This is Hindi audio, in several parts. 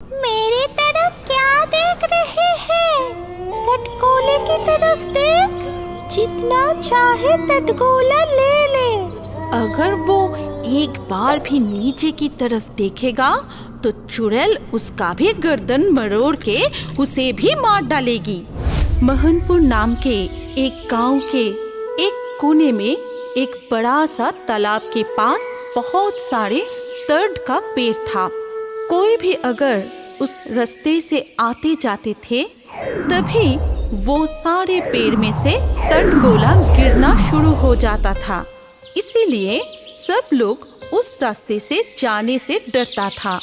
मेरी तरफ क्या देख रहे हैं? तटगोले की तरफ देख, जितना चाहे तटगोला ले ले। अगर वो एक बार भी नीचे की तरफ देखेगा तो चुड़ैल उसका भी गर्दन मरोड़ के उसे भी मार डालेगी। महनपुर नाम के एक गांव के एक कोने में एक बड़ा सा तालाब के पास बहुत सारे तर्ड का पेड़ था। कोई भी अगर उस रास्ते से आते जाते थे तभी वो सारे पेड़ में से तटगोला गिरना शुरू हो जाता था। इसीलिए सब लोग उस रास्ते से जाने से डरता था,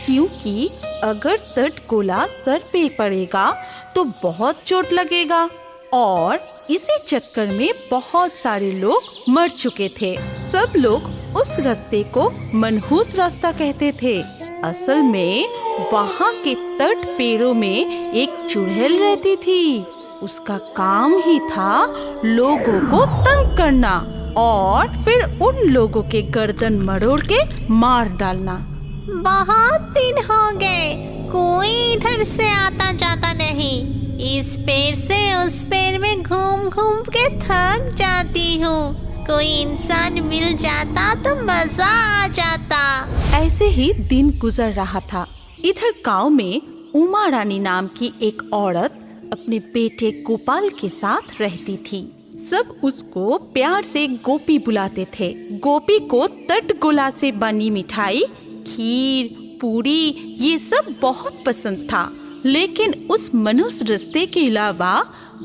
क्योंकि अगर तटगोला सर पे पड़ेगा तो बहुत चोट लगेगा और इसी चक्कर में बहुत सारे लोग मर चुके थे। सब लोग उस रास्ते को मनहूस रास्ता कहते थे। असल में वहाँ के तट पेड़ों में एक चुड़ैल रहती थी। उसका काम ही था लोगों को तंग करना और फिर उन लोगों के गर्दन मरोड़ के मार डालना। बहुत दिन हो गए, कोई इधर से आता जाता नहीं। इस पेड़ से उस पेड़ में घूम घूम के थक जाती हूँ। कोई इंसान मिल जाता तो मजा आ जाता। ऐसे ही दिन गुजर रहा था। इधर गांव में उमा रानी नाम की एक औरत अपने बेटे गोपाल के साथ रहती थी। सब उसको प्यार से गोपी बुलाते थे। गोपी को तटगोला से बनी मिठाई, खीर, पूरी ये सब बहुत पसंद था। लेकिन उस मनुष्य रास्ते के अलावा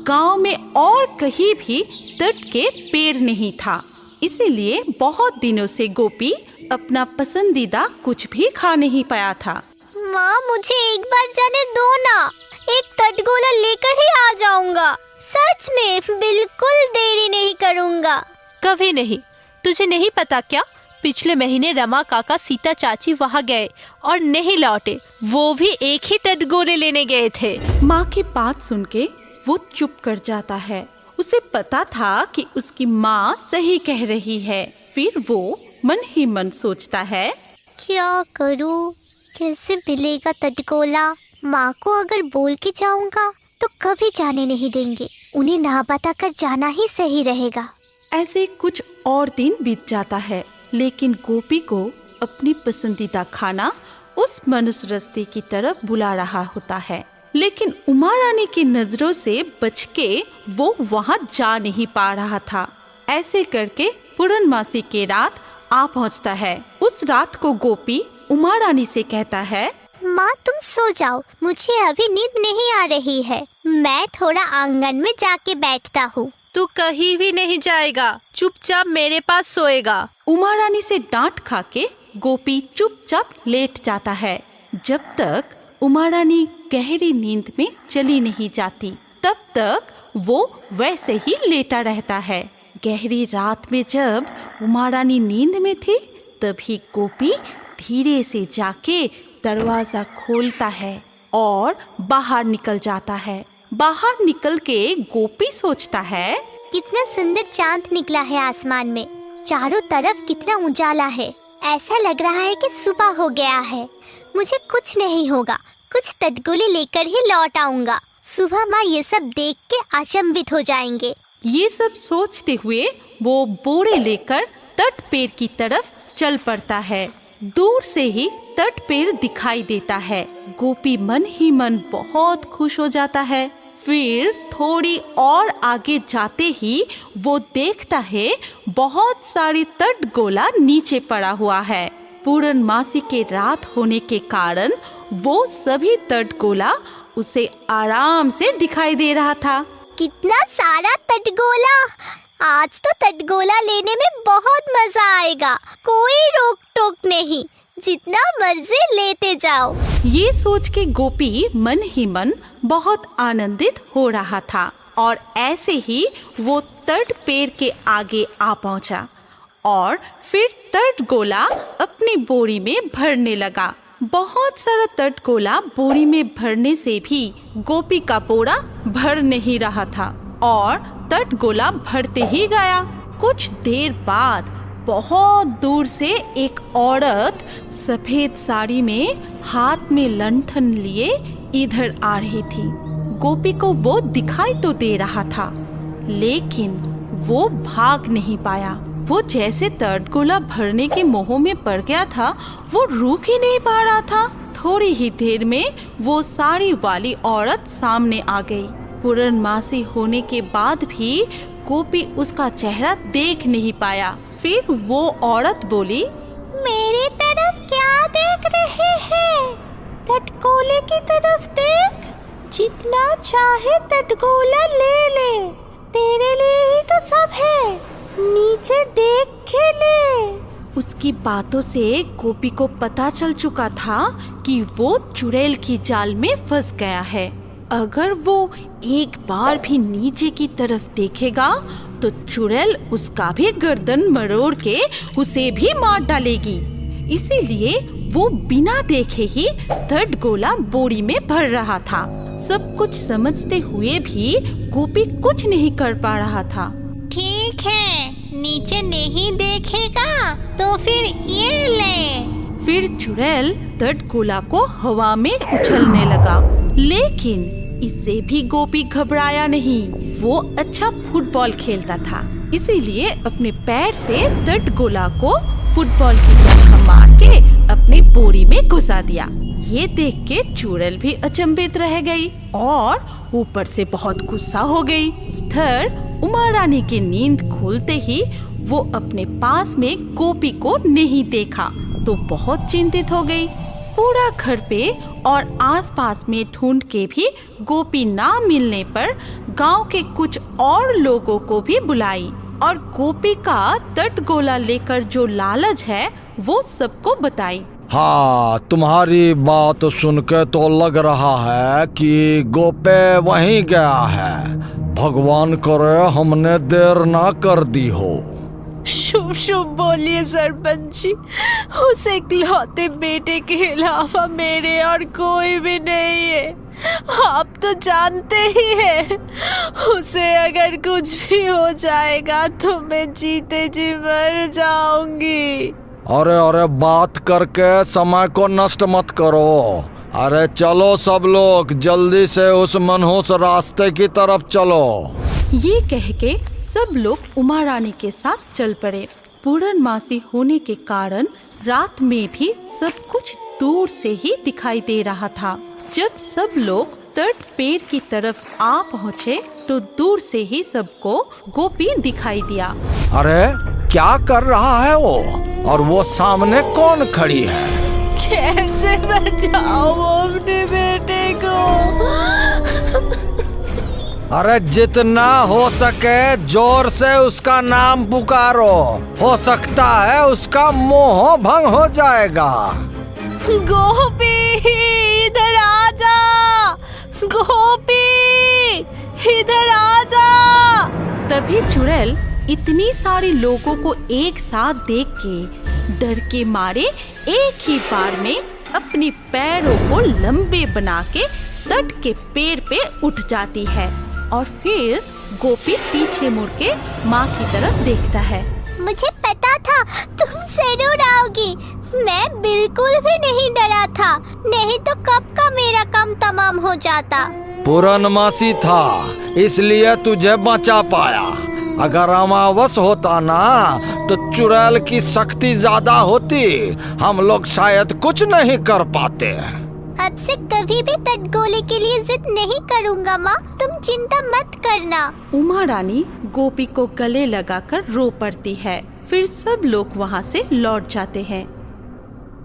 गांव में और कहीं भी तट के पेड़ नहीं था। इसीलिए बहुत दिनों से गोपी अपना पसंदीदा कुछ भी खा नहीं पाया था। माँ, मुझे एक बार जाने दो ना, एक तटगोला लेकर ही आ जाऊंगा। सच में बिल्कुल देरी नहीं करूंगा। कभी नहीं। तुझे नहीं पता क्या, पिछले महीने रमा काका सीता चाची वहाँ गए और नहीं लौटे। वो भी एक ही तटगोले लेने गए थे। माँ की बात सुन के वो चुप कर जाता है। उसे पता था कि उसकी माँ सही कह रही है। फिर वो मन ही मन सोचता है, क्या करूँ, कैसे मिलेगा तटगोला? माँ को अगर बोल के जाऊंगा तो कभी जाने नहीं देंगे। उन्हें ना बता कर जाना ही सही रहेगा। ऐसे कुछ और दिन बीत जाता है, लेकिन गोपी को अपनी पसंदीदा खाना उस मनुष्य रास्ते की तरफ बुला रहा होता है। लेकिन उमा रानी की नजरों से बच के वो वहाँ जा नहीं पा रहा था। ऐसे करके पूर्णमासी की रात आ पहुँचता है। उस रात को गोपी उमा रानी से कहता है, माँ तुम सो जाओ, मुझे अभी नींद नहीं आ रही है। मैं थोड़ा आंगन में जाके बैठता हूँ। तू कहीं भी नहीं जाएगा, चुपचाप मेरे पास सोएगा। उमा रानी से डांट खा के गोपी चुपचाप लेट जाता है। जब तक उमा रानी गहरी नींद में चली नहीं जाती तब तक वो वैसे ही लेटा रहता है। गहरी रात में जब उमा रानी नींद में थी तभी गोपी धीरे से जाके दरवाजा खोलता है और बाहर निकल जाता है। बाहर निकल के गोपी सोचता है, कितना सुंदर चांद निकला है आसमान में। चारों तरफ कितना उजाला है। ऐसा लग रहा है कि सुबह हो गया है। मुझे कुछ नहीं होगा, कुछ तटगोले लेकर ही लौट आऊंगा। सुबह माँ ये सब देख के अचंभित हो जाएंगे। ये सब सोचते हुए वो बोरे लेकर तट पेड़ की तरफ चल पड़ता है। दूर से ही तट पेड़ दिखाई देता है। गोपी मन ही मन बहुत खुश हो जाता है। फिर थोड़ी और आगे जाते ही वो देखता है बहुत सारी तटगोला नीचे पड़ा हुआ है। पूर्णमासी के रात होने के कारण वो सभी तटगोला उसे आराम से दिखाई दे रहा था। कितना सारा तटगोला! आज तो तटगोला लेने में बहुत मजा आएगा। कोई रोक टोक नहीं, जितना मर्जी लेते जाओ। ये सोच के गोपी मन ही मन बहुत आनंदित हो रहा था और ऐसे ही वो तट पेड़ के आगे आ पहुंचा और फिर तटगोला अपनी बोरी में भरने लगा। बहुत सारा तटगोला बोरी में भरने से भी गोपी का बोरा भर नहीं रहा था और तटगोला भरते ही गया। कुछ देर बाद बहुत दूर से एक औरत सफेद साड़ी में हाथ में लंठन लिए इधर आ रही थी। गोपी को वो दिखाई तो दे रहा था, लेकिन वो भाग नहीं पाया। वो जैसे तर्दगोला भरने के मोह में पड़ गया था, वो रुक ही नहीं पा रहा था। थोड़ी ही देर में वो साड़ी वाली औरत सामने आ गई। पूर्णमासी होने के बाद भी गोपी उसका चेहरा देख नहीं पाया। फिर वो औरत बोली, मेरी तरफ क्या देख रहे हैं? तटगोले की तरफ देख, जितना चाहे तटगोला ले ले, तेरे लिए ही तो सब है, नीचे देख के ले। उसकी बातों से गोपी को पता चल चुका था कि वो चुड़ैल की जाल में फंस गया है। अगर वो एक बार भी नीचे की तरफ देखेगा तो चुड़ैल उसका भी गर्दन मरोड़ के उसे भी मार डालेगी। इसीलिए वो बिना देखे ही तटगोला बोरी में भर रहा था। सब कुछ समझते हुए भी गोपी कुछ नहीं कर पा रहा था। ठीक है, नीचे नहीं देखेगा तो फिर ये ले। फिर चुड़ैल तटगोला को हवा में उछलने लगा, लेकिन इससे भी गोपी घबराया नहीं। वो अच्छा फुटबॉल खेलता था, इसीलिए अपने पैर से तटगोला को फुटबॉल की तरह मार के अपने बोरी में घुसा दिया। ये देख के चुड़ैल भी अचंभित रह गई और ऊपर से बहुत गुस्सा हो गई। इधर उमा रानी की नींद खुलते ही वो अपने पास में गोपी को नहीं देखा तो बहुत चिंतित हो गई। पूरा घर पे और आसपास में ढूंढ के भी गोपी ना मिलने पर गांव के कुछ और लोगों को भी बुलाई और गोपी का तटगोला लेकर जो लालच है वो सबको बताई। हाँ, तुम्हारी बात सुन के तो लग रहा है कि गोपे वहीं गया है। भगवान करे हमने देर ना कर दी हो। शुभ शुभ बोलिए सरपंच जी, उस इकलौते बेटे के अलावा मेरे और कोई भी नहीं है। आप तो जानते ही हैं, उसे अगर कुछ भी हो जाएगा तो मैं जीते जी मर जाऊंगी। अरे अरे, बात करके समय को नष्ट मत करो। अरे चलो सब लोग जल्दी से उस मनहूस रास्ते की तरफ चलो। ये कह के सब लोग उमा रानी के साथ चल पड़े। पूर्णमासी होने के कारण रात में भी सब कुछ दूर से ही दिखाई दे रहा था। जब सब लोग तट पेड़ की तरफ आ पहुँचे तो दूर से ही सबको गोपी दिखाई दिया। अरे क्या कर रहा है वो? और वो सामने कौन खड़ी है? कैसे बचाओ अपने बेटे को? अरे जितना हो सके जोर से उसका नाम पुकारो, हो सकता है उसका मोह भंग हो जाएगा। गोपी इधर आजा, गोपी इधर आजा। तभी चुड़ैल इतनी सारे लोगों को एक साथ देख के डर के मारे एक ही बार में अपने पैरों को लंबे बना के तट के पेड़ पे उठ जाती है और फिर गोपी पीछे मुड़ के माँ की तरफ देखता है। मुझे पता था तुम जरूर आओगी। मैं बिल्कुल भी नहीं डरा था, नहीं तो कब का मेरा काम तमाम हो जाता। पूर्णमासी था इसलिए तुझे बचा पाया। अगर अमावस होता ना तो चुड़ैल की शक्ति ज्यादा होती, हम लोग शायद कुछ नहीं कर पाते। अब से कभी भी तटगोले के लिए जिद नहीं करूँगा माँ, तुम चिंता मत करना। उमा रानी गोपी को गले लगाकर रो पड़ती है। फिर सब लोग वहाँ से लौट जाते हैं।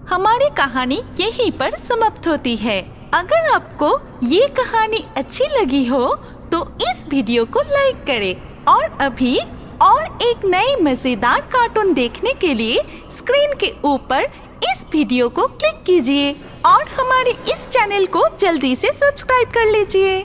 हमारी कहानी यहीं पर समाप्त होती है। अगर आपको ये कहानी अच्छी लगी हो तो इस वीडियो को लाइक करें और अभी और एक नई मजेदार कार्टून देखने के लिए स्क्रीन के ऊपर इस वीडियो को क्लिक कीजिए और हमारे इस चैनल को जल्दी से सब्सक्राइब कर लीजिए।